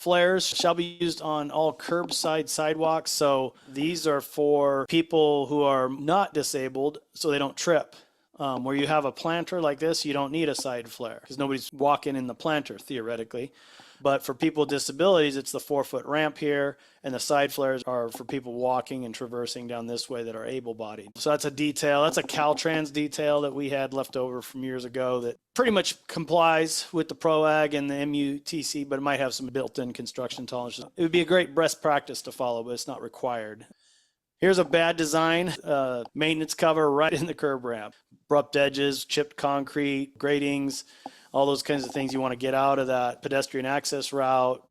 flares shall be used on all curbside sidewalks. So these are for people who are not disabled so they don't trip. Where you have a planter like this, you don't need a side flare because nobody's walking in the planter theoretically. But for people with disabilities, it's the 4-foot ramp here, and the side flares are for people walking and traversing down this way that are able-bodied. So that's a detail. That's a Caltrans detail that we had left over from years ago that pretty much complies with the PROWAG and the MUTC, but it might have some built-in construction tolerances. It would be a great best practice to follow, but it's not required. Here's a bad design, maintenance cover right in the curb ramp. Abrupt edges, chipped concrete, gratings, all those kinds of things you want to get out of that pedestrian access route.